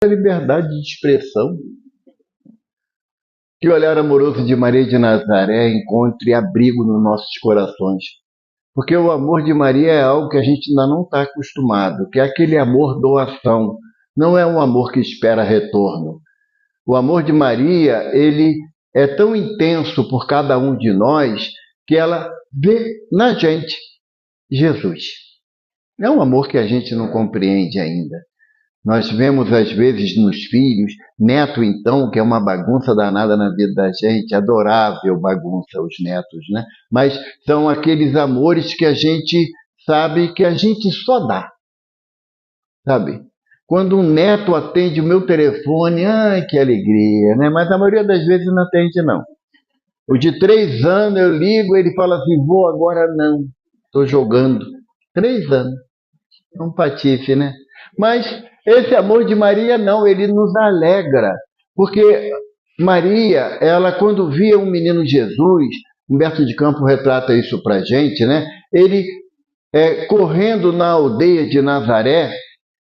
a liberdade de expressão. Que o olhar amoroso de Maria de Nazaré encontre abrigo nos nossos corações. Porque o amor de Maria é algo que a gente ainda não está acostumado, que é aquele amor doação, não é um amor que espera retorno. O amor de Maria, ele é tão intenso por cada um de nós que ela vê na gente Jesus. É um amor que a gente não compreende ainda. Nós vemos às vezes nos filhos, neto então, que é uma bagunça danada na vida da gente, adorável bagunça os netos, né? Mas são aqueles amores que a gente sabe que a gente só dá, sabe? Quando um neto atende o meu telefone, ai que alegria, né? Mas a maioria das vezes não atende não. O de 3 anos eu ligo, ele fala assim, vô, agora não, estou jogando. 3 anos, é um patife, né? Mas esse amor de Maria não, ele nos alegra, porque Maria, ela quando via um menino Jesus, Humberto de Campos retrata isso para a gente, né? Ele correndo na aldeia de Nazaré,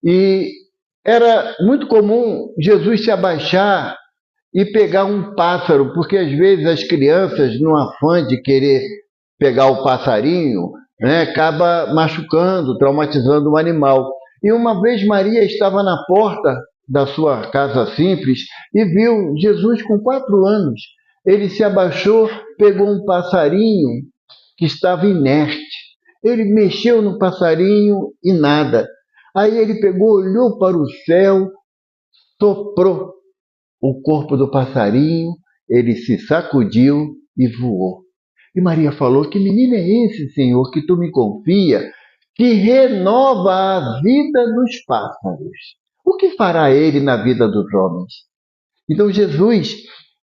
e era muito comum Jesus se abaixar e pegar um pássaro, porque às vezes as crianças, no afã de querer pegar o passarinho, né, acaba machucando, traumatizando o animal. E uma vez Maria estava na porta da sua casa simples e viu Jesus com 4 anos. Ele se abaixou, pegou um passarinho que estava inerte. Ele mexeu no passarinho e nada. Aí ele pegou, olhou para o céu, soprou o corpo do passarinho, ele se sacudiu e voou. E Maria falou, que menino é esse, Senhor, que tu me confia, que renova a vida dos pássaros? O que fará ele na vida dos homens? Então Jesus,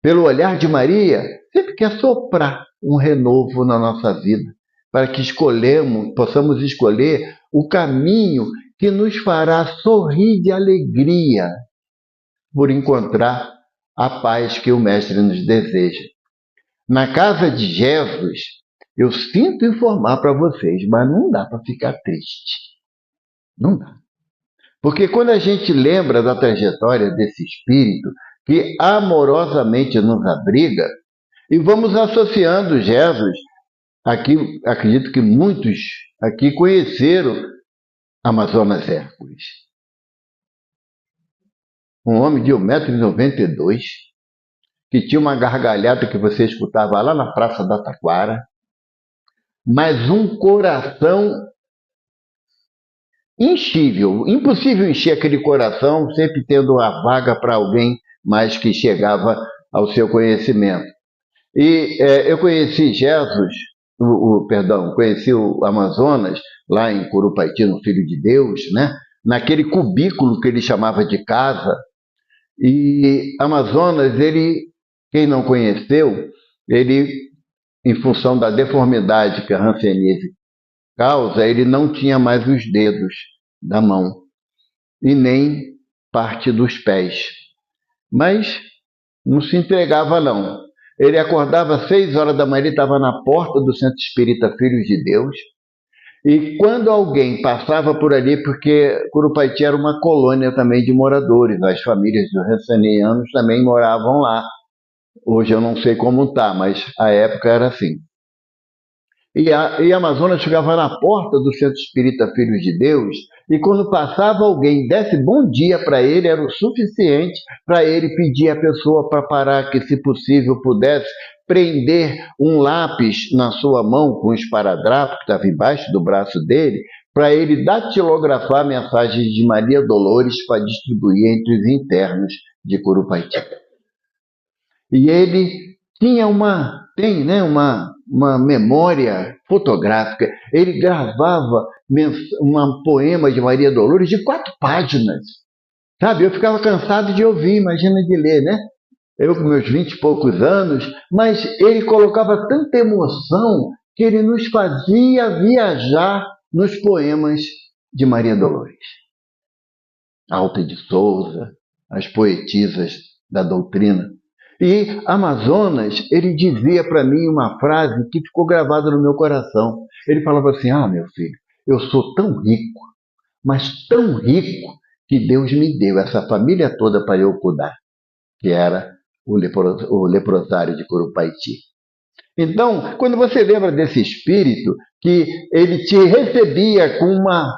pelo olhar de Maria, sempre quer soprar um renovo na nossa vida, para que possamos escolher o caminho que nos fará sorrir de alegria por encontrar a paz que o Mestre nos deseja. Na casa de Jesus, eu sinto informar para vocês, mas não dá para ficar triste. Não dá. Porque quando a gente lembra da trajetória desse Espírito que amorosamente nos abriga, e vamos associando Jesus, aqui acredito que muitos aqui conheceram Amazonas Hércules. Um homem de 1,92 m, que tinha uma gargalhada que você escutava lá na Praça da Taquara, mas um coração enchível, impossível encher aquele coração, sempre tendo uma vaga para alguém mais que chegava ao seu conhecimento. E eu conheci Jesus, conheci o Amazonas, lá em Curupaiti, no Filho de Deus, né? Naquele cubículo que ele chamava de casa. E Amazonas, quem não conheceu, ele, em função da deformidade que a hanseníase causa, ele não tinha mais os dedos da mão e nem parte dos pés. Mas não se entregava, não. Ele acordava às 6 horas da manhã, ele estava na porta do Centro Espírita Filhos de Deus, e quando alguém passava por ali, porque Curupaiti era uma colônia também de moradores, as famílias dos rancenianos também moravam lá. Hoje eu não sei como está, mas a época era assim. E a Amazonas chegava na porta do Centro Espírita Filhos de Deus, e quando passava alguém, desse bom dia para ele, era o suficiente para ele pedir à pessoa para parar, que se possível pudesse prender um lápis na sua mão com um esparadrapo que estava embaixo do braço dele, para ele datilografar a mensagem de Maria Dolores para distribuir entre os internos de Curupaiti. E ele tinha uma memória fotográfica. Ele gravava um poema de Maria Dolores de 4 páginas. Sabe, eu ficava cansado de ouvir, imagina de ler, né? Eu com meus 20 e poucos anos, mas ele colocava tanta emoção que ele nos fazia viajar nos poemas de Maria Dolores. Alta de Souza, as poetisas da doutrina. E Amazonas, ele dizia para mim uma frase que ficou gravada no meu coração. Ele falava assim, meu filho, eu sou tão rico, mas tão rico, que Deus me deu, essa família toda para eu cuidar, que era o leprosário de Curupaiti. Então, quando você lembra desse espírito, que ele te recebia com uma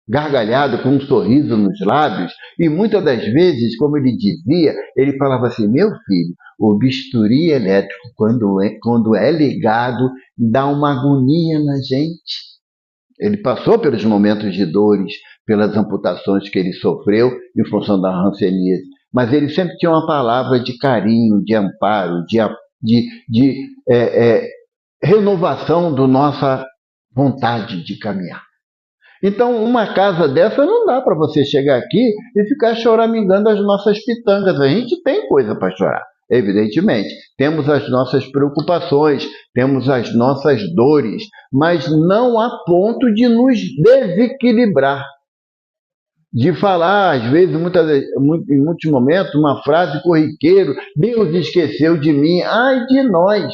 gargalhada, com um sorriso nos lábios, e muitas das vezes, como ele dizia, ele falava assim: meu filho, o bisturi elétrico, quando é ligado, dá uma agonia na gente. Ele passou pelos momentos de dores, pelas amputações que ele sofreu em função da hanseníase, mas ele sempre tinha uma palavra de carinho, de amparo, de renovação da nossa vontade de caminhar. Então, uma casa dessa não dá para você chegar aqui e ficar choramingando as nossas pitangas. A gente tem coisa para chorar, evidentemente. Temos as nossas preocupações, temos as nossas dores, mas não a ponto de nos desequilibrar. De falar, às vezes, em muitos momentos, uma frase corriqueira: Deus esqueceu de mim. Ai de nós,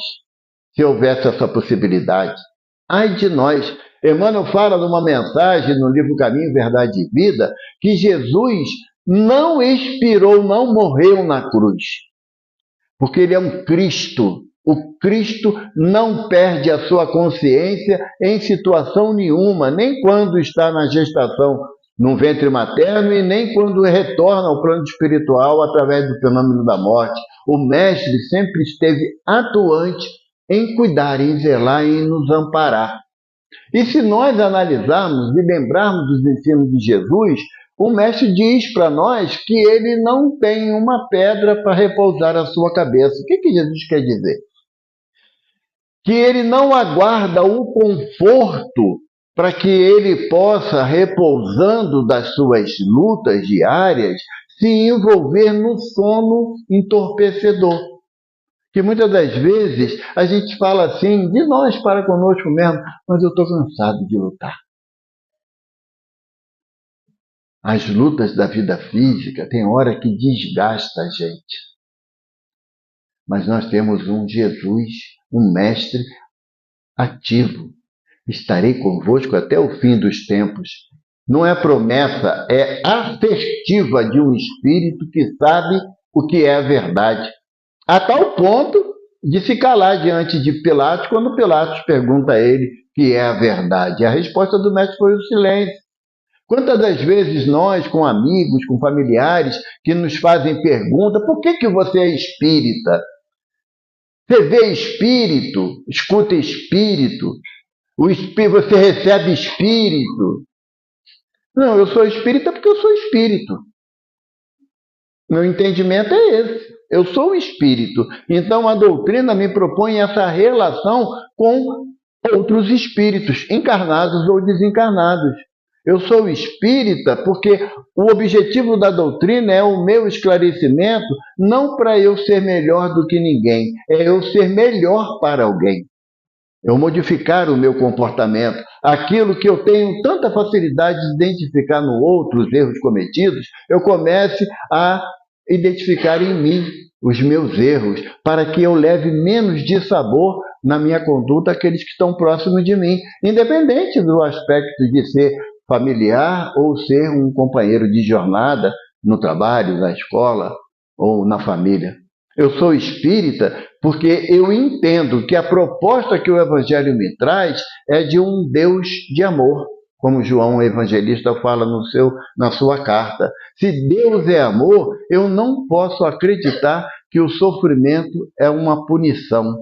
se houvesse essa possibilidade. Ai de nós. Emmanuel fala numa mensagem no livro Caminho, Verdade e Vida, que Jesus não expirou, não morreu na cruz, porque ele é um Cristo. O Cristo não perde a sua consciência em situação nenhuma, nem quando está na gestação no ventre materno e nem quando retorna ao plano espiritual através do fenômeno da morte. O Mestre sempre esteve atuante em cuidar, em zelar e em nos amparar. E se nós analisarmos e lembrarmos dos ensinos de Jesus, o Mestre diz para nós que ele não tem uma pedra para repousar a sua cabeça. O que Jesus quer dizer? Que ele não aguarda o conforto para que ele possa, repousando das suas lutas diárias, se envolver no sono entorpecedor. Que muitas das vezes a gente fala assim, de nós para conosco mesmo: mas eu estou cansado de lutar. As lutas da vida física tem hora que desgasta a gente. Mas nós temos um Jesus, um Mestre ativo. Estarei convosco até o fim dos tempos. Não é promessa, é assertiva de um espírito que sabe o que é a verdade. A tal ponto de se calar diante de Pilatos, quando Pilatos pergunta a ele o que é a verdade. A resposta do Mestre foi o silêncio. Quantas das vezes nós, com amigos, com familiares, que nos fazem pergunta: por que você é espírita? Você vê espírito, escuta espírito, você recebe espírito. Não, eu sou espírita porque eu sou espírito. Meu entendimento é esse. Eu sou o espírito. Então a doutrina me propõe essa relação com outros espíritos, encarnados ou desencarnados. Eu sou espírita porque o objetivo da doutrina é o meu esclarecimento, não para eu ser melhor do que ninguém, é eu ser melhor para alguém. Eu modificar o meu comportamento. Aquilo que eu tenho tanta facilidade de identificar no outro, os erros cometidos, eu comece a identificar em mim os meus erros, para que eu leve menos dissabor na minha conduta àqueles que estão próximos de mim, independente do aspecto de ser familiar ou ser um companheiro de jornada no trabalho, na escola ou na família. Eu sou espírita porque eu entendo que a proposta que o Evangelho me traz é de um Deus de amor, como João Evangelista fala na sua carta. Se Deus é amor, eu não posso acreditar que o sofrimento é uma punição,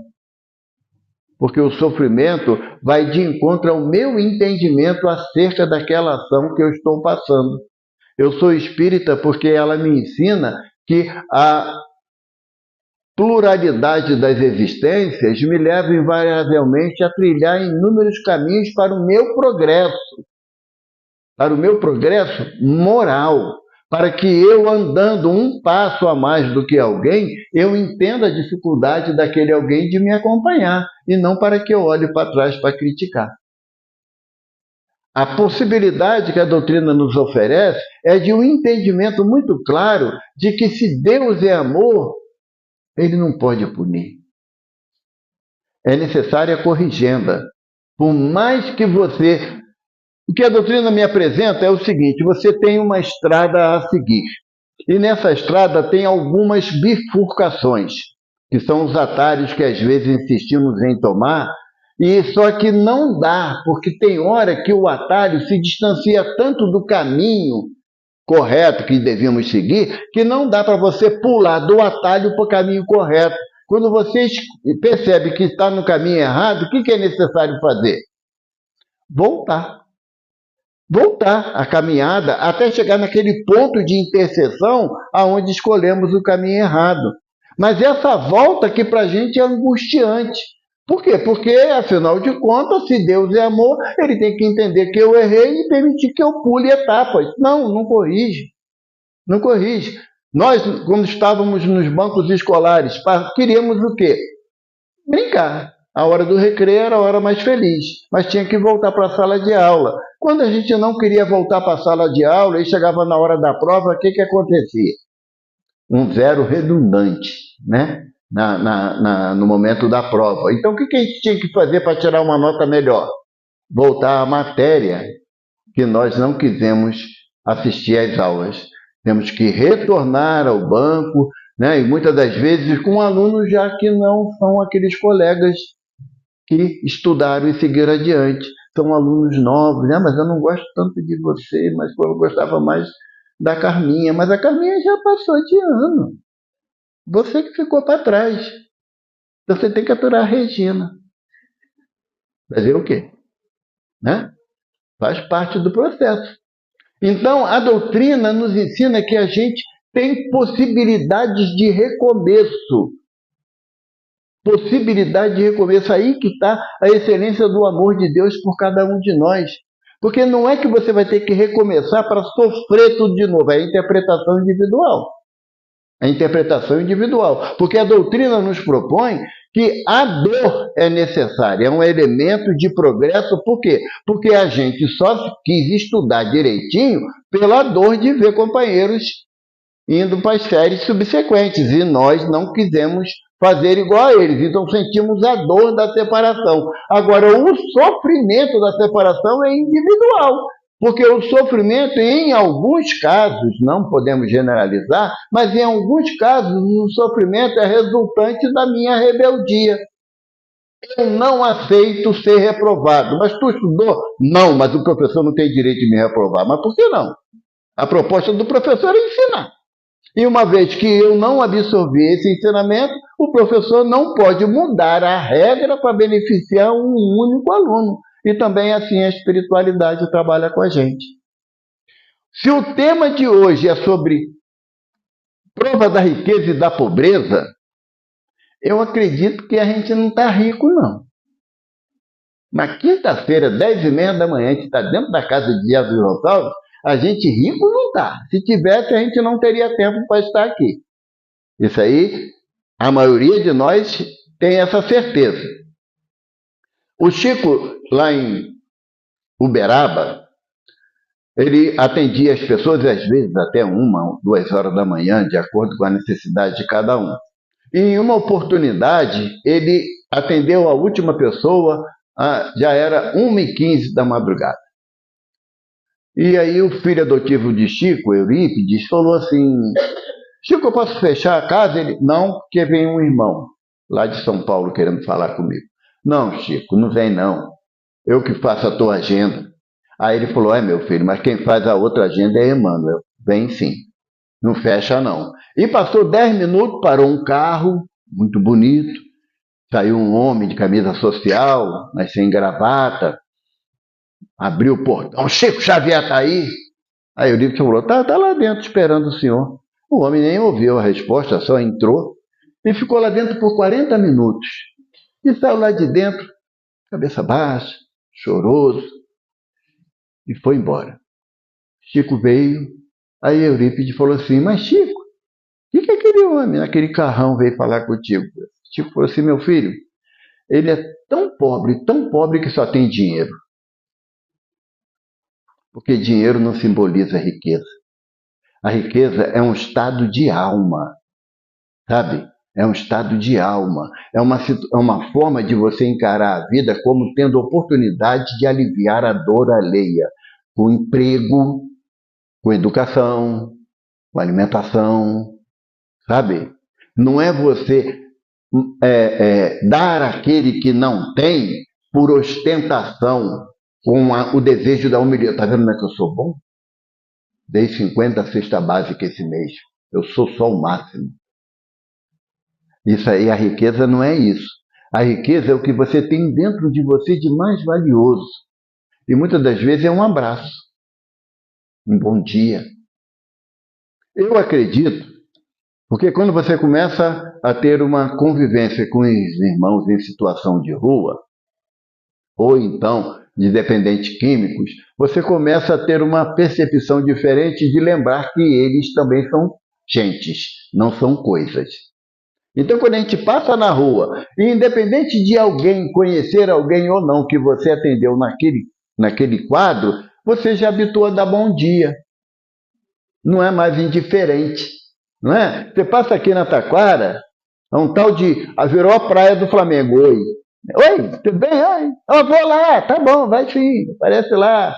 porque o sofrimento vai de encontro ao meu entendimento acerca daquela ação que eu estou passando. Eu sou espírita porque ela me ensina que a pluralidade das existências me leva invariavelmente a trilhar inúmeros caminhos para o meu progresso moral, para que eu, andando um passo a mais do que alguém, eu entenda a dificuldade daquele alguém de me acompanhar, e não para que eu olhe para trás para criticar. A possibilidade que a doutrina nos oferece é de um entendimento muito claro de que, se Deus é amor, ele não pode punir. É necessária a corrigenda. Por mais que você O que a doutrina me apresenta é o seguinte: você tem uma estrada a seguir. E nessa estrada tem algumas bifurcações, que são os atalhos que às vezes insistimos em tomar, e só que não dá, porque tem hora que o atalho se distancia tanto do caminho correto que devíamos seguir, que não dá para você pular do atalho para o caminho correto. Quando você percebe que está no caminho errado, o que é necessário fazer? Voltar a caminhada até chegar naquele ponto de interseção aonde escolhemos o caminho errado. Mas essa volta que para a gente é angustiante. Por quê? Porque, afinal de contas, se Deus é amor, ele tem que entender que eu errei e permitir que eu pule etapas. Não corrige. Não corrige. Nós, quando estávamos nos bancos escolares, queríamos o quê? Brincar. A hora do recreio era a hora mais feliz, mas tinha que voltar para a sala de aula. Quando a gente não queria voltar para a sala de aula e chegava na hora da prova, o que acontecia? Um zero redundante, né? No momento da prova. Então, o que a gente tinha que fazer para tirar uma nota melhor? Voltar à matéria que nós não quisemos assistir às aulas. Temos que retornar ao banco, né? E muitas das vezes com alunos já que não são aqueles colegas que estudaram e seguiram adiante. São alunos novos, né? Mas eu não gosto tanto de você, mas eu gostava mais da Carminha. Mas a Carminha já passou de ano. Você que ficou para trás. Você tem que aturar a Regina. Fazer o quê? Né? Faz parte do processo. Então, a doutrina nos ensina que a gente tem possibilidades de recomeço. Possibilidade de recomeço. Aí que está a excelência do amor de Deus por cada um de nós. Porque não é que você vai ter que recomeçar para sofrer tudo de novo. É a interpretação individual. A interpretação individual. Porque a doutrina nos propõe que a dor é necessária, é um elemento de progresso. Por quê? Porque a gente só quis estudar direitinho pela dor de ver companheiros indo para as séries subsequentes, e nós não quisemos fazer igual a eles, então sentimos a dor da separação. Agora, o sofrimento da separação é individual, porque o sofrimento, em alguns casos, não podemos generalizar, mas em alguns casos o sofrimento é resultante da minha rebeldia. Eu não aceito ser reprovado. Mas tu estudou? Não, mas o professor não tem direito de me reprovar. Mas por que não? A proposta do professor é ensinar. E uma vez que eu não absorvi esse ensinamento, o professor não pode mudar a regra para beneficiar um único aluno. E também assim a espiritualidade trabalha com a gente. Se o tema de hoje é sobre prova da riqueza e da pobreza, eu acredito que a gente não está rico, não. Na quinta-feira, 10h30 da manhã, a gente está dentro da casa de Jesus Gonçalves, a gente rico não está. Se tivesse, a gente não teria tempo para estar aqui. Isso aí, a maioria de nós tem essa certeza. O Chico, lá em Uberaba, ele atendia as pessoas, às vezes até 1, 2 horas da manhã, de acordo com a necessidade de cada um. E em uma oportunidade, ele atendeu a última pessoa, já era 1h15 da madrugada. E aí o filho adotivo de Chico, Eurípides, falou assim: Chico, eu posso fechar a casa? Ele: não, porque vem um irmão lá de São Paulo querendo falar comigo. Não, Chico, não vem não. Eu que faço a tua agenda. Aí ele falou: meu filho, mas quem faz a outra agenda é Emmanuel. Vem sim. Não fecha não. E passou 10 minutos, parou um carro muito bonito. Saiu um homem de camisa social, mas sem gravata. Abriu o portão: Chico Xavier está aí? Aí o Eurípides falou: tá lá dentro esperando o senhor. O homem nem ouviu a resposta, só entrou e ficou lá dentro por 40 minutos. E saiu lá de dentro, cabeça baixa, choroso, e foi embora. Chico veio, aí Eurípides falou assim: mas Chico, o que aquele homem, aquele carrão veio falar contigo? Chico falou assim: meu filho, ele é tão pobre que só tem dinheiro. Porque dinheiro não simboliza riqueza. A riqueza é um estado de alma, sabe? É um estado de alma. É uma forma de você encarar a vida como tendo oportunidade de aliviar a dor alheia. com emprego, com educação, com alimentação, sabe? Não é você dar àquele que não tem por ostentação, com o desejo da humilhação. Está vendo como é que eu sou bom? Dei 50 cesta básica esse mês. Eu sou só o máximo. Isso aí, a riqueza não é isso. A riqueza é o que você tem dentro de você de mais valioso. E muitas das vezes é um abraço, um bom dia. Eu acredito, porque quando você começa a ter uma convivência com os irmãos em situação de rua, ou então de dependentes químicos, você começa a ter uma percepção diferente de lembrar que eles também são gentes, não são coisas. Então, quando a gente passa na rua, e independente de alguém conhecer alguém ou não que você atendeu naquele quadro, você já habitua a dar bom dia. Não é mais indiferente. Não é? Você passa aqui na Taquara, é um tal de... virou a praia do Flamengo. Oi. Oi, tudo bem? Oi. Eu vou lá. Tá bom, vai sim. Aparece lá.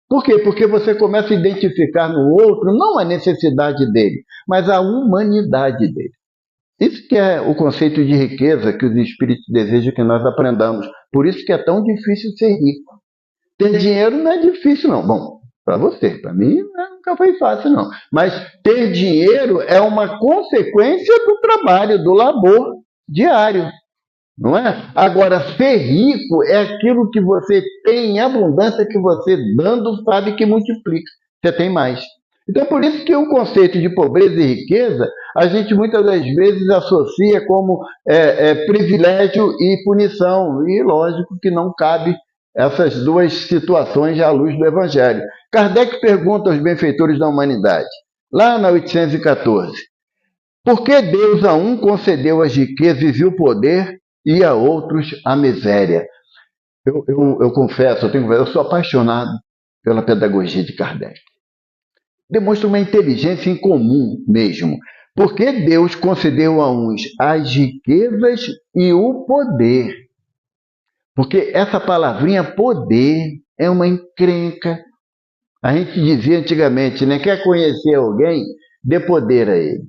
Por quê? Porque você começa a identificar no outro não a necessidade dele, mas a humanidade dele. Isso que é o conceito de riqueza que os espíritos desejam que nós aprendamos. Por isso que é tão difícil ser rico. Ter dinheiro não é difícil, não. Bom, para você, para mim, nunca foi fácil, não. Mas ter dinheiro é uma consequência do trabalho, do labor diário. Não é? Agora, ser rico é aquilo que você tem em abundância, que você dando sabe que multiplica. Você tem mais. Então, é por isso que o conceito de pobreza e riqueza, a gente muitas das vezes associa como privilégio e punição. E lógico que não cabe essas duas situações à luz do Evangelho. Kardec pergunta aos benfeitores da humanidade, lá na 814, por que Deus a um concedeu as riquezas e o poder e a outros a miséria? Eu confesso, eu sou apaixonado pela pedagogia de Kardec. Demonstra uma inteligência incomum mesmo. Por que Deus concedeu a uns as riquezas e o poder? Porque essa palavrinha poder é uma encrenca. A gente dizia antigamente, né? Quer conhecer alguém? Dê poder a ele.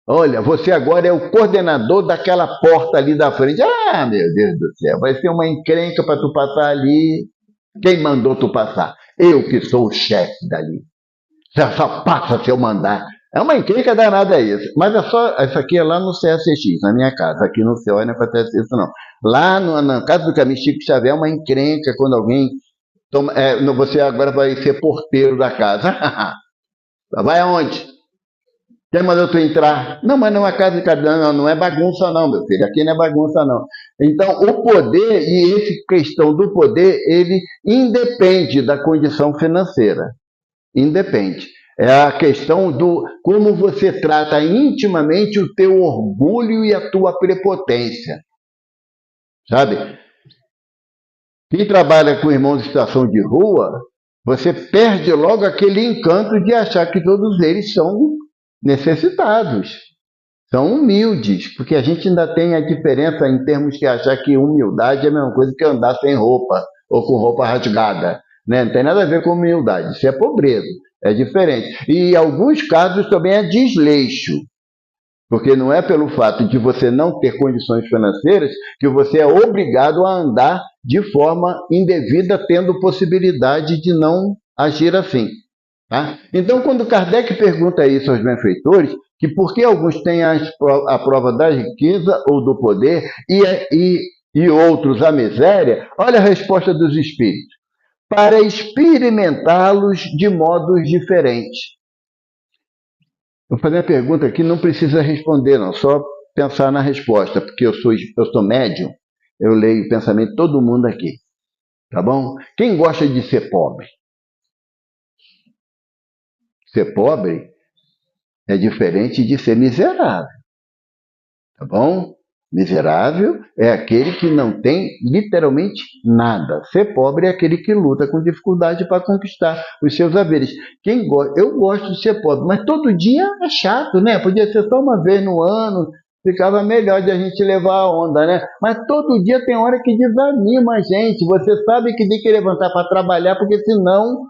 Olha, você agora é o coordenador daquela porta ali da frente. Ah, meu Deus do céu, vai ser uma encrenca para tu passar ali. Quem mandou tu passar? Eu que sou o chefe dali. Você só passa se eu mandar. É uma encrenca danada isso. Mas isso aqui é lá no CSX, na minha casa. Aqui no CEOI não acontece isso, não. Lá na casa do Caminho Chico Xavier é uma encrenca quando alguém... você agora vai ser porteiro da casa. Vai aonde? Quem mandou tu entrar? Não, mas não é casa de cada... Não é bagunça não, meu filho. Aqui não é bagunça não. Então, o poder, e essa questão do poder, ele independe da condição financeira. Independe. É a questão do como você trata intimamente o teu orgulho e a tua prepotência. Sabe? Quem trabalha com irmãos de situação de rua, você perde logo aquele encanto de achar que todos eles são necessitados, são humildes, porque a gente ainda tem a diferença em termos de achar que humildade é a mesma coisa que andar sem roupa ou com roupa rasgada. Né? Não tem nada a ver com humildade, isso é pobreza, é diferente. E em alguns casos também é desleixo, porque não é pelo fato de você não ter condições financeiras que você é obrigado a andar de forma indevida, tendo possibilidade de não agir assim. Tá? Então, quando Kardec pergunta isso aos benfeitores, que por que alguns têm a prova da riqueza ou do poder e outros a miséria, olha a resposta dos espíritos. Para experimentá-los de modos diferentes. Vou fazer a pergunta aqui, não precisa responder, não, só pensar na resposta, porque eu sou médium, eu leio o pensamento de todo mundo aqui. Tá bom? Quem gosta de ser pobre? Ser pobre é diferente de ser miserável. Tá bom? Miserável é aquele que não tem literalmente nada. Ser pobre é aquele que luta com dificuldade para conquistar os seus haveres. Eu gosto de ser pobre, mas todo dia é chato, né? Podia ser só uma vez no ano, ficava melhor de a gente levar a onda, né? Mas todo dia tem hora que desanima a gente. Você sabe que tem que levantar para trabalhar, porque senão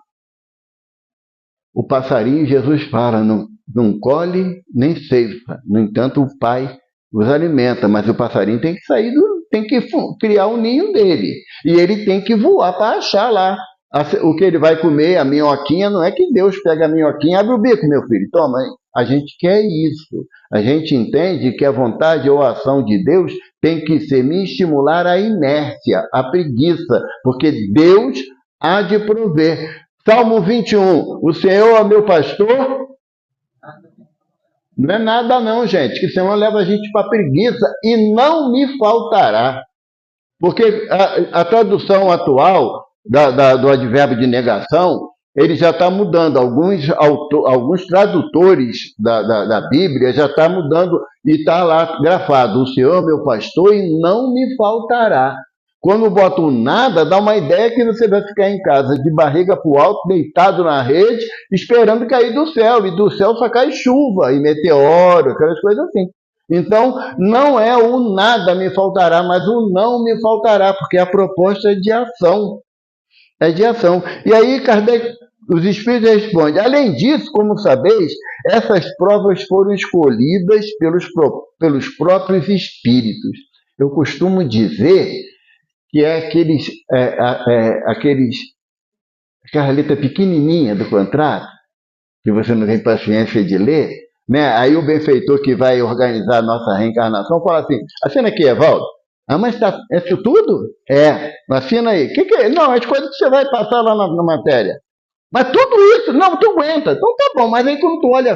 O passarinho, Jesus fala, não colhe nem ceifa. No entanto, o Pai os alimenta, mas o passarinho tem que sair, tem que criar o ninho dele. E ele tem que voar para achar lá o que ele vai comer, a minhoquinha. Não é que Deus pega a minhoquinha e abre o bico, meu filho, toma. A gente quer isso. A gente entende que a vontade ou a ação de Deus tem que ser me estimular a inércia, a preguiça, porque Deus há de prover. Salmo 21, o Senhor é meu pastor. Não é nada não, gente, que senão leva a gente para preguiça e não me faltará. Porque a tradução atual do advérbio de negação, ele já está mudando. Alguns tradutores da Bíblia já está mudando e está lá grafado: o Senhor é meu pastor e não me faltará. Quando bota o nada, dá uma ideia que você vai ficar em casa de barriga para o alto, deitado na rede, esperando cair do céu. E do céu só cai chuva e meteoro, aquelas coisas assim. Então, não é o nada me faltará, mas o não me faltará, porque a proposta é de ação. É de ação. E aí, Kardec, os Espíritos respondem: além disso, como sabeis, essas provas foram escolhidas pelos próprios Espíritos. Eu costumo dizer que é aquela letra pequenininha do contrato, que você não tem paciência de ler, né? Aí o benfeitor que vai organizar a nossa reencarnação fala assim: assina aqui, Evaldo. Ah, mas é isso tudo? Assina aí. Que é? Não, as coisas que você vai passar lá na matéria. Mas tudo isso, não, tu aguenta. Então tá bom, mas aí quando tu olha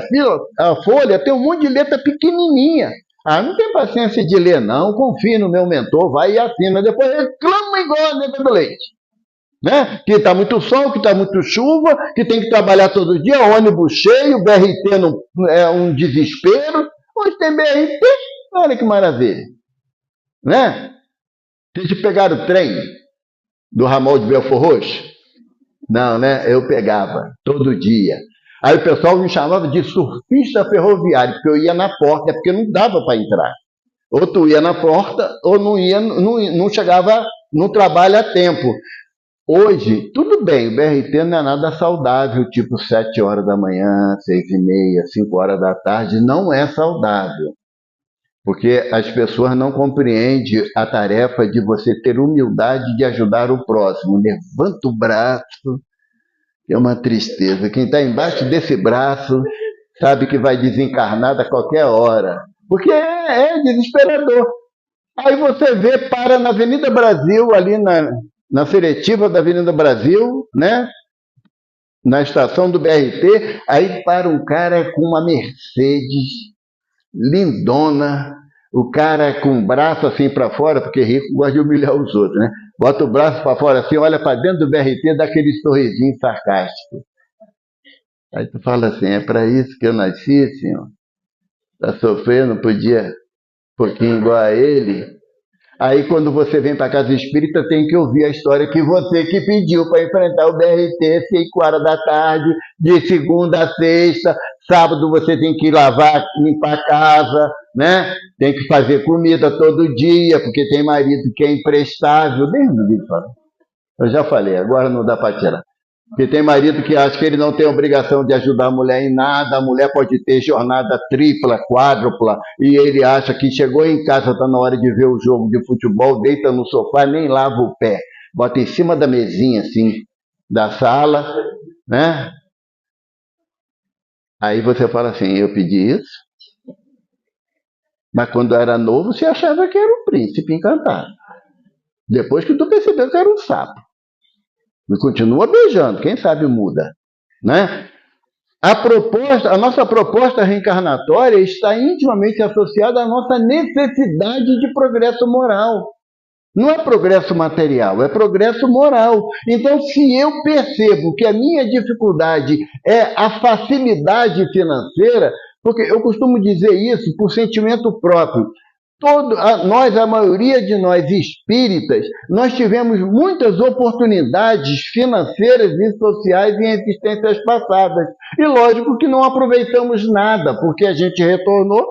a folha, tem um monte de letra pequenininha. Ah, não tem paciência de ler, não. Confia no meu mentor, vai e assina. Depois reclama igual a letra do leite. Né? Que está muito sol, que está muito chuva, que tem que trabalhar todo dia, ônibus cheio, BRT é um desespero. Onde tem BRT, olha que maravilha. Né? Vocês pegaram o trem do ramal de Belfort Roxo? Não, né? Eu pegava todo dia. Aí o pessoal me chamava de surfista ferroviário, porque eu ia na porta, porque não dava para entrar. Ou tu ia na porta, ou não chegava no trabalho a tempo. Hoje, tudo bem, o BRT não é nada saudável, tipo 7 horas da manhã, 6h30, 5 horas da tarde, não é saudável. Porque as pessoas não compreendem a tarefa de você ter humildade de ajudar o próximo. Levanta o braço, é uma tristeza. Quem está embaixo desse braço sabe que vai desencarnar a qualquer hora. Porque é desesperador. Aí você vê, para na Avenida Brasil, ali na seletiva da Avenida Brasil, né? Na estação do BRT, aí para um cara com uma Mercedes lindona, o cara com o braço assim para fora, porque rico gosta de humilhar os outros, né? Bota o braço para fora assim, olha para dentro do BRT, dá aquele sorrisinho sarcástico. Aí tu fala assim: é para isso que eu nasci, senhor? Para sofrer, não podia um pouquinho igual a ele? Aí quando você vem para a casa espírita, tem que ouvir a história que você que pediu para enfrentar o BRT 5 horas da tarde, de segunda a sexta. Sábado você tem que lavar, limpar a casa, né? Tem que fazer comida todo dia, porque tem marido que é imprestável. Eu já falei, agora não dá para tirar. Porque tem marido que acha que ele não tem obrigação de ajudar a mulher em nada, a mulher pode ter jornada tripla, quádrupla, e ele acha que chegou em casa, está na hora de ver o jogo de futebol, deita no sofá, nem lava o pé, bota em cima da mesinha, assim, da sala, né? Aí você fala assim: eu pedi isso? Mas quando era novo, você achava que era um príncipe encantado. Depois que tu percebeu que era um sapo. E continua beijando, quem sabe muda, né? A nossa proposta reencarnatória está intimamente associada à nossa necessidade de progresso moral. Não é progresso material, é progresso moral. Então, se eu percebo que a minha dificuldade é a facilidade financeira, porque eu costumo dizer isso por sentimento próprio. A maioria de nós espíritas, nós tivemos muitas oportunidades financeiras e sociais em existências passadas. E lógico que não aproveitamos nada, porque a gente retornou,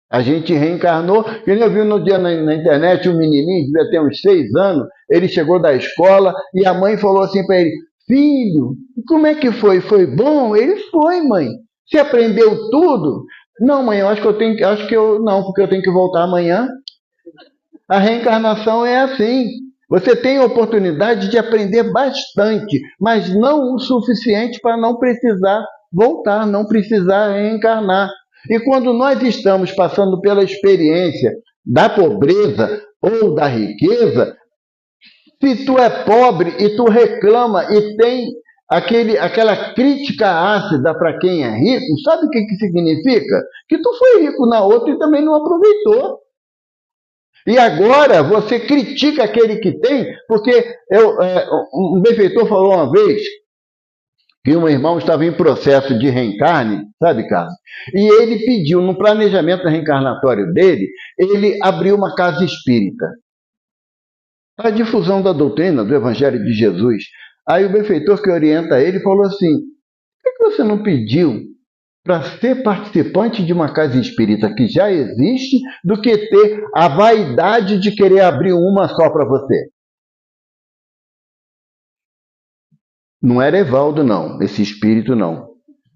a gente reencarnou. Quem eu vi no dia na internet, um menininho, devia ter uns 6 anos, ele chegou da escola e a mãe falou assim para ele: Filho, como é que foi? Foi bom? Ele foi, mãe. Você aprendeu tudo? Não, mãe, eu acho que eu não, porque eu tenho que voltar amanhã. A reencarnação é assim. Você tem a oportunidade de aprender bastante, mas não o suficiente para não precisar voltar, não precisar reencarnar. E quando nós estamos passando pela experiência da pobreza ou da riqueza, se tu é pobre e tu reclama e tem aquela crítica ácida para quem é rico, sabe o que significa? Que tu foi rico na outra e também não aproveitou. E agora você critica aquele que tem, porque um benfeitor falou uma vez que um irmão estava em processo de reencarne, sabe, Carlos? E ele pediu, no planejamento reencarnatório dele, ele abriu uma casa espírita. A difusão da doutrina do Evangelho de Jesus. Aí o benfeitor que orienta ele falou assim: por que você não pediu para ser participante de uma casa espírita que já existe, do que ter a vaidade de querer abrir uma só para você? Não era Evaldo, não, esse espírito não.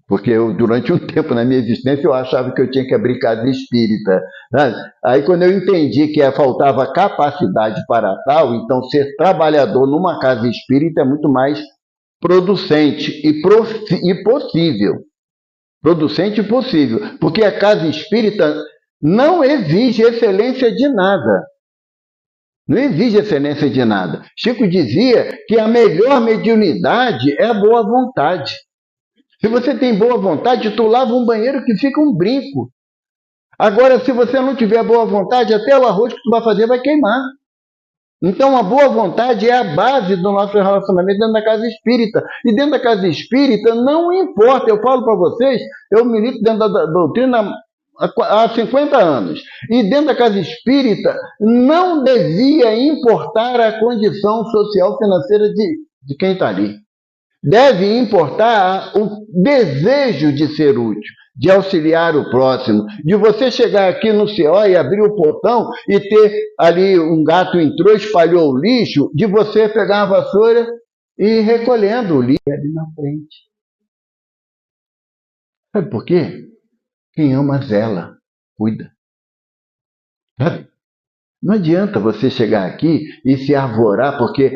Porque eu, durante um tempo na minha existência, eu achava que eu tinha que abrir casa espírita. Aí, quando eu entendi que faltava capacidade para tal, então ser trabalhador numa casa espírita é muito mais producente e possível. Producente e possível. Porque a casa espírita não exige excelência de nada. Não exige excelência de nada. Chico dizia que a melhor mediunidade é a boa vontade. Se você tem boa vontade, tu lava um banheiro que fica um brinco. Agora, se você não tiver boa vontade, até o arroz que tu vai fazer vai queimar. Então, a boa vontade é a base do nosso relacionamento dentro da casa espírita. E dentro da casa espírita, não importa, eu falo para vocês, eu milito dentro da doutrina há 50 anos. E dentro da casa espírita, não devia importar a condição social financeira de quem está ali. Deve importar o desejo de ser útil, de auxiliar o próximo, de você chegar aqui no CO e abrir o portão e ter ali um gato entrou, espalhou o lixo, de você pegar a vassoura e ir recolhendo o lixo ali na frente. Sabe por quê? Quem ama zela, cuida. Sabe? Não adianta você chegar aqui e se arvorar porque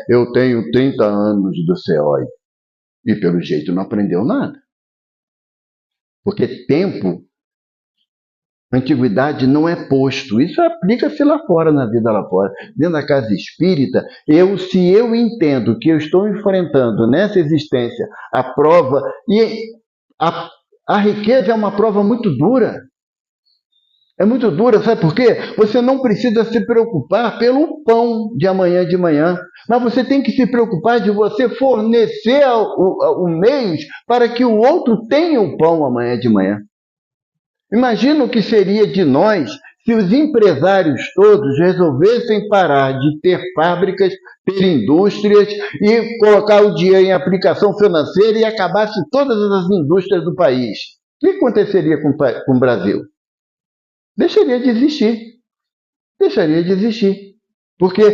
eu tenho 30 anos do CEOI e pelo jeito não aprendeu nada. Porque tempo, antiguidade não é posto. Isso aplica-se lá fora, na vida lá fora. Dentro da casa espírita, se eu entendo que eu estou enfrentando nessa existência a prova, e a riqueza é uma prova muito dura. É muito dura, sabe por quê? Você não precisa se preocupar pelo pão de amanhã de manhã, mas você tem que se preocupar de você fornecer o meios para que o outro tenha o pão amanhã de manhã. Imagina o que seria de nós se os empresários todos resolvessem parar de ter fábricas, ter indústrias e colocar o dinheiro em aplicação financeira e acabasse todas as indústrias do país. O que aconteceria com o Brasil? Deixaria de existir. Deixaria de existir. Porque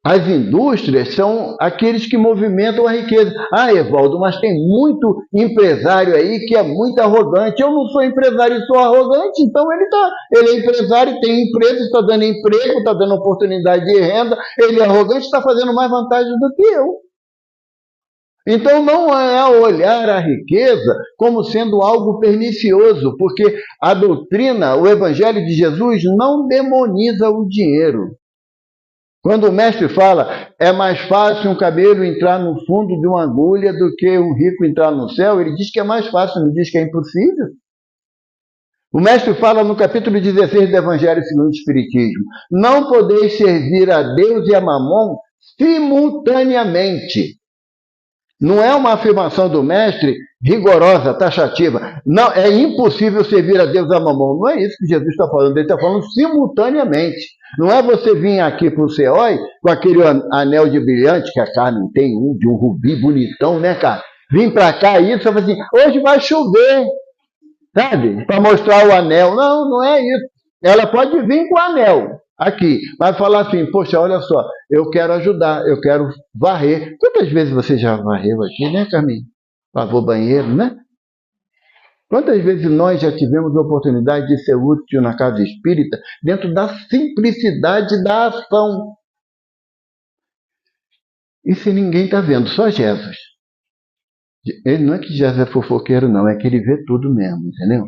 as indústrias são aqueles que movimentam a riqueza. Ah, Evaldo, mas tem muito empresário aí que é muito arrogante. Eu não sou empresário e sou arrogante, então ele é empresário, tem empresa, está dando emprego, está dando oportunidade de renda, ele é arrogante, está fazendo mais vantagem do que eu. Então não é olhar a riqueza como sendo algo pernicioso, porque a doutrina, o Evangelho de Jesus não demoniza o dinheiro. Quando o mestre fala, é mais fácil um camelo entrar no fundo de uma agulha do que um rico entrar no céu, ele diz que é mais fácil, não diz que é impossível. O mestre fala no capítulo 16 do Evangelho segundo o Espiritismo, não podeis servir a Deus e a Mamon simultaneamente. Não é uma afirmação do mestre rigorosa, taxativa. Não, é impossível servir a Deus a Mamon. Não é isso que Jesus está falando. Ele está falando simultaneamente. Não é você vir aqui para o CEOI com aquele anel de brilhante, que a Carmen tem de um rubi bonitão, né, cara? Vim para cá e isso, você fala assim, hoje vai chover, sabe? Para mostrar o anel. Não, não é isso. Ela pode vir com o anel. aqui. Vai falar assim, poxa, olha só, eu quero ajudar, eu quero varrer. Quantas vezes você já varreu aqui, né, Carminho? Lavou banheiro, né? Quantas vezes nós já tivemos a oportunidade de ser útil na casa espírita dentro da simplicidade da ação? E se ninguém está vendo, só Jesus. Ele não é que Jesus é fofoqueiro, não, é que ele vê tudo mesmo, entendeu?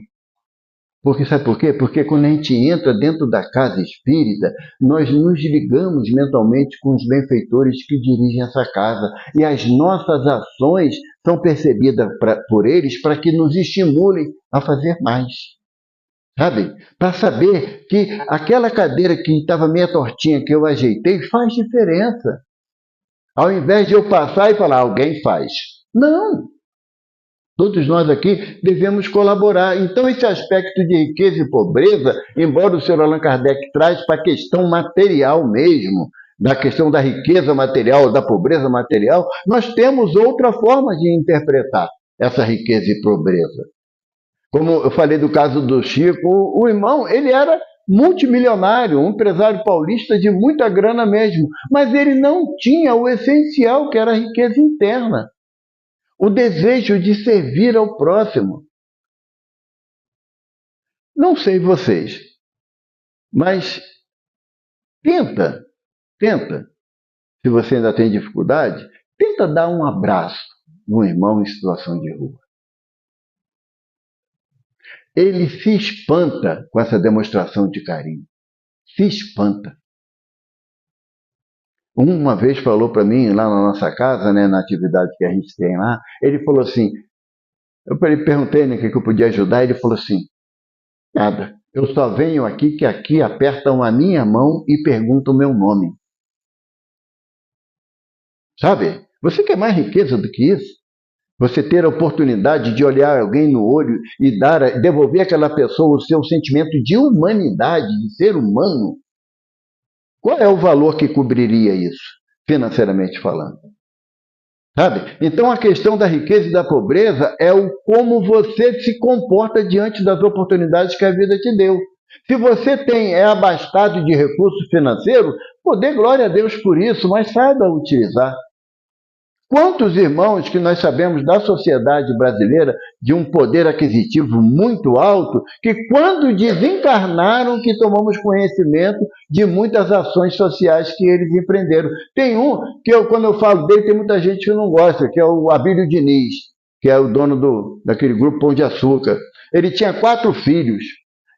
Porque sabe por quê? Porque quando a gente entra dentro da casa espírita, nós nos ligamos mentalmente com os benfeitores que dirigem essa casa. E as nossas ações são percebidas por eles para que nos estimulem a fazer mais. Sabe? Para saber que aquela cadeira que estava meia tortinha que eu ajeitei faz diferença. Ao invés de eu passar e falar, alguém faz. Não! Todos nós aqui devemos colaborar. Então, esse aspecto de riqueza e pobreza, embora o Sr. Allan Kardec traz para a questão material mesmo, da questão da riqueza material, da pobreza material, nós temos outra forma de interpretar essa riqueza e pobreza. Como eu falei do caso do Chico, o irmão, ele era multimilionário, um empresário paulista de muita grana mesmo, mas ele não tinha o essencial, que era a riqueza interna. O desejo de servir ao próximo. Não sei vocês, mas tenta, se você ainda tem dificuldade, tenta dar um abraço no irmão em situação de rua. Ele se espanta com essa demonstração de carinho. Se espanta. Uma vez falou para mim, lá na nossa casa, né, na atividade que a gente tem lá, ele falou assim, eu perguntei, né, o que eu podia ajudar, ele falou assim, nada, eu só venho aqui que aqui apertam a minha mão e perguntam o meu nome. Sabe? Você quer mais riqueza do que isso? Você ter a oportunidade de olhar alguém no olho e devolver àquela pessoa o seu sentimento de humanidade, de ser humano. Qual é o valor que cobriria isso, financeiramente falando? Sabe? Então a questão da riqueza e da pobreza é o como você se comporta diante das oportunidades que a vida te deu. Se você é abastado de recursos financeiros, dê glória a Deus por isso, mas saiba utilizar. Quantos irmãos que nós sabemos da sociedade brasileira de um poder aquisitivo muito alto, que quando desencarnaram que tomamos conhecimento de muitas ações sociais que eles empreenderam. Tem um que quando eu falo dele, tem muita gente que não gosta, que é o Abílio Diniz, que é o dono daquele grupo Pão de Açúcar. Ele tinha 4 filhos.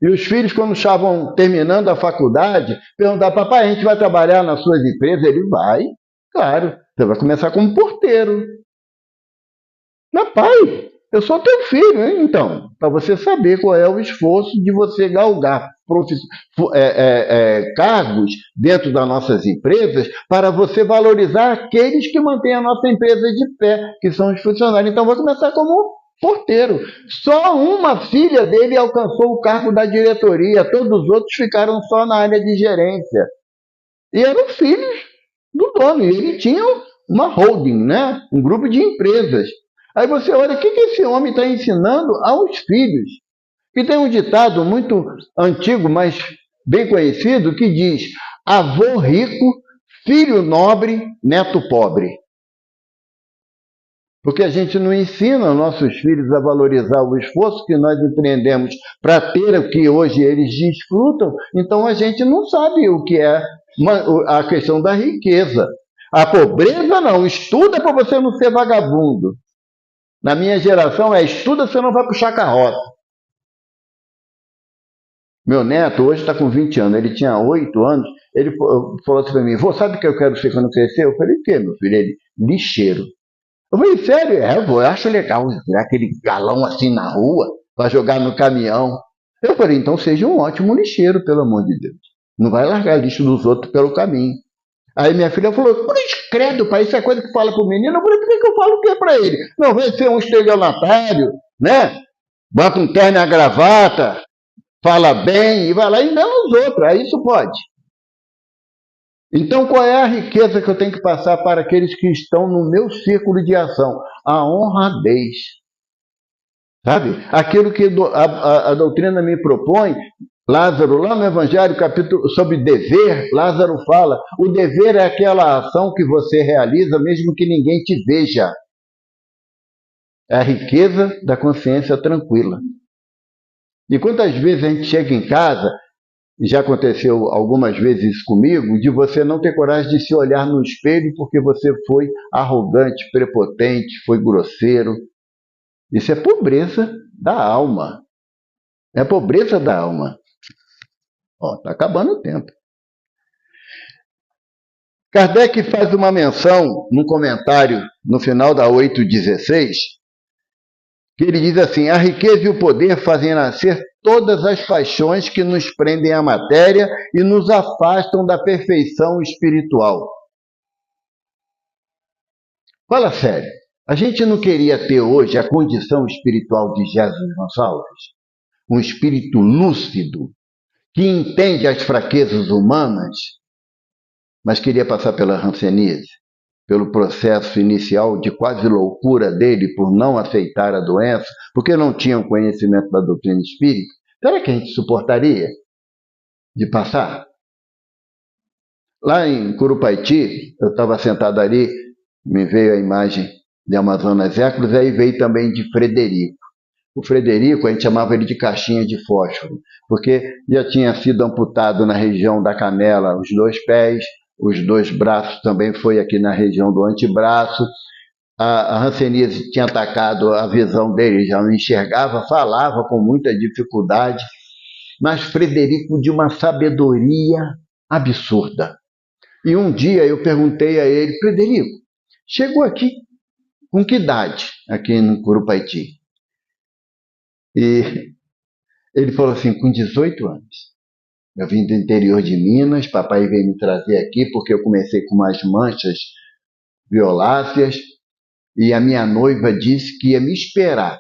E os filhos, quando estavam terminando a faculdade, perguntavam, papai, a gente vai trabalhar nas suas empresas? Ele vai, claro. Você vai começar como porteiro. Mas, pai, eu sou teu filho, hein? Então, para você saber qual é o esforço de você galgar cargos dentro das nossas empresas para você valorizar aqueles que mantêm a nossa empresa de pé, que são os funcionários. Então, vou começar como porteiro. Só uma filha dele alcançou o cargo da diretoria, todos os outros ficaram só na área de gerência. E eram filhos do dono, e ele tinha uma holding, né? Um grupo de empresas. Aí você olha, o que esse homem está ensinando aos filhos? E tem um ditado muito antigo, mas bem conhecido, que diz, avô rico, filho nobre, neto pobre. Porque a gente não ensina nossos filhos a valorizar o esforço que nós empreendemos para ter o que hoje eles desfrutam, então a gente não sabe o que é a questão da riqueza. A pobreza não, estuda para você não ser vagabundo. Na minha geração estuda, você não vai puxar carroça. Meu neto hoje está com 20 anos, ele tinha 8 anos, ele falou assim para mim, sabe o que eu quero ser quando crescer? Eu falei, o quê, meu filho? Ele, lixeiro. Eu falei, sério? Eu acho legal tirar aquele galão assim na rua para jogar no caminhão. Eu falei, então seja um ótimo lixeiro, pelo amor de Deus. Não vai largar lixo dos outros pelo caminho. Aí minha filha falou, por credo, pai, isso é coisa que fala pro menino. Eu falei, por que eu falo o que para ele? Não, vai ser um estelionatário, né? Bota um terno e a gravata, fala bem e vai lá e engana os outros. Aí isso pode. Então, qual é a riqueza que eu tenho que passar para aqueles que estão no meu círculo de ação? A honradez. Sabe? Aquilo que a doutrina me propõe Lázaro, lá no Evangelho, capítulo sobre dever, Lázaro fala: o dever é aquela ação que você realiza mesmo que ninguém te veja. É a riqueza da consciência tranquila. E quantas vezes a gente chega em casa, e já aconteceu algumas vezes isso comigo, de você não ter coragem de se olhar no espelho porque você foi arrogante, prepotente, foi grosseiro. Isso é pobreza da alma. É pobreza da alma. Ó, tá acabando o tempo. Kardec faz uma menção num comentário no final da 816, que ele diz assim: a riqueza e o poder fazem nascer todas as paixões que nos prendem à matéria e nos afastam da perfeição espiritual. Fala sério, a gente não queria ter hoje a condição espiritual de Jesus Gonçalves? Um espírito lúcido, que entende as fraquezas humanas, mas queria passar pela hanseníase, pelo processo inicial de quase loucura dele por não aceitar a doença, porque não tinha o conhecimento da doutrina espírita. Será que a gente suportaria de passar? Lá em Curupaiti, eu estava sentado ali, me veio a imagem de Amazonas Éculos, aí veio também de Frederico. O Frederico, a gente chamava ele de caixinha de fósforo, porque já tinha sido amputado na região da canela os 2 pés, os 2 braços também foi aqui na região do antebraço. A hanseníase tinha atacado a visão dele, já não enxergava, falava com muita dificuldade, mas Frederico de uma sabedoria absurda. E um dia eu perguntei a ele: Frederico, chegou aqui com que idade, aqui no Curupaiti? E ele falou assim: com 18 anos. Eu vim do interior de Minas, papai veio me trazer aqui porque eu comecei com umas manchas violáceas e a minha noiva disse que ia me esperar.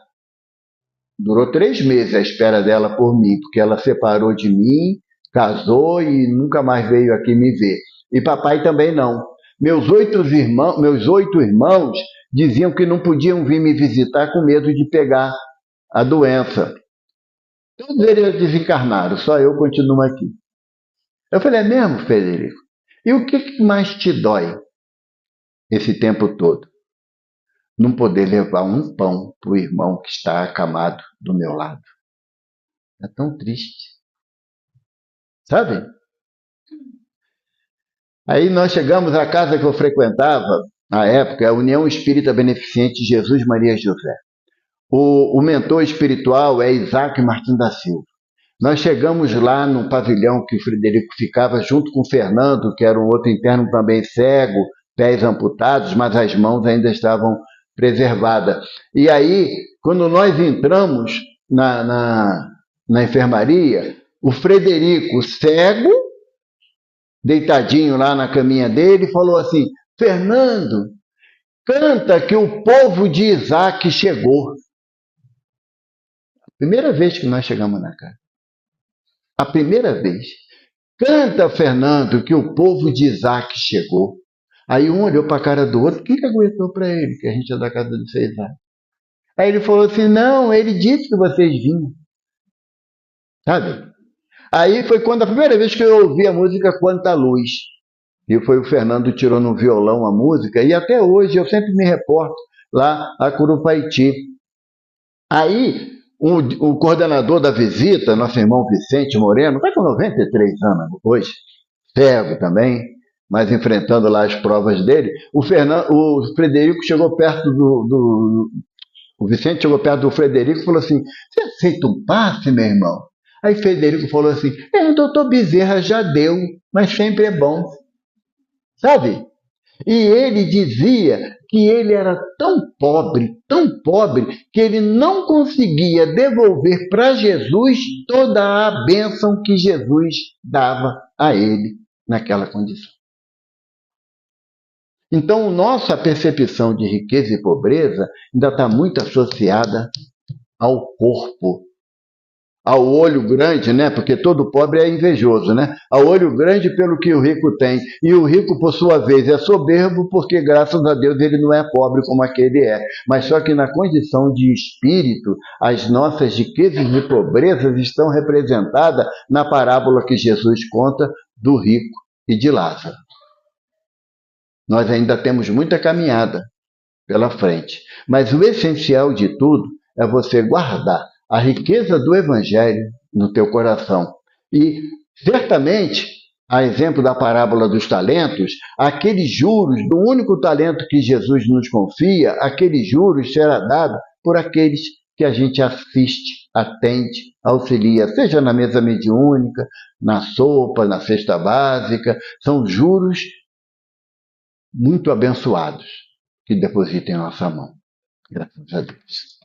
Durou 3 meses a espera dela por mim, porque ela separou de mim, casou e nunca mais veio aqui me ver. E papai também não. Meus 8 irmãos diziam que não podiam vir me visitar com medo de pegar a doença. Todos eles desencarnaram, só eu continuo aqui. Eu falei: é mesmo, Frederico? E o que mais te dói esse tempo todo? Não poder levar um pão para o irmão que está acamado do meu lado. É tão triste. Sabe? Aí nós chegamos à casa que eu frequentava, na época, a União Espírita Beneficente Jesus Maria José. O mentor espiritual é Isaac Martins da Silva. Nós chegamos lá no pavilhão que o Frederico ficava, junto com o Fernando, que era um outro interno também cego, pés amputados, mas as mãos ainda estavam preservadas. E aí, quando nós entramos na enfermaria, o Frederico, cego, deitadinho lá na caminha dele, falou assim: Fernando, canta que o povo de Isaac chegou. Primeira vez que nós chegamos na casa. A primeira vez. Canta, Fernando, que o povo de Isaac chegou. Aí um olhou para a cara do outro: quem que aguentou para ele, que a gente é da casa de Isaac? Aí ele falou assim: não, ele disse que vocês vinham. Sabe? Aí foi quando a primeira vez que eu ouvi a música Quanta Luz. E foi o Fernando que tirou no violão a música, e até hoje eu sempre me reporto lá a Curupaiti. Aí o coordenador da visita, nosso irmão Vicente Moreno, está com 93 anos hoje, cego também, mas enfrentando lá as provas dele, o Frederico chegou perto o Vicente chegou perto do Frederico e falou assim: você aceita um passe, meu irmão? Aí Frederico falou assim: o doutor Bezerra já deu, mas sempre é bom. Sabe? E ele dizia que ele era tão pobre, que ele não conseguia devolver para Jesus toda a bênção que Jesus dava a ele naquela condição. Então, nossa percepção de riqueza e pobreza ainda está muito associada ao corpo. ao olho grande, né? Porque todo pobre é invejoso, né? Ao olho grande pelo que o rico tem. E o rico, por sua vez, é soberbo porque, graças a Deus, ele não é pobre como aquele é. Mas só que na condição de espírito, as nossas riquezas e pobrezas estão representadas na parábola que Jesus conta do rico e de Lázaro. Nós ainda temos muita caminhada pela frente. Mas o essencial de tudo é você guardar a riqueza do Evangelho no teu coração. E, certamente, a exemplo da parábola dos talentos, aqueles juros do único talento que Jesus nos confia, aqueles juros será dado por aqueles que a gente assiste, atende, auxilia, seja na mesa mediúnica, na sopa, na cesta básica, são juros muito abençoados que depositem em nossa mão. Graças a Deus.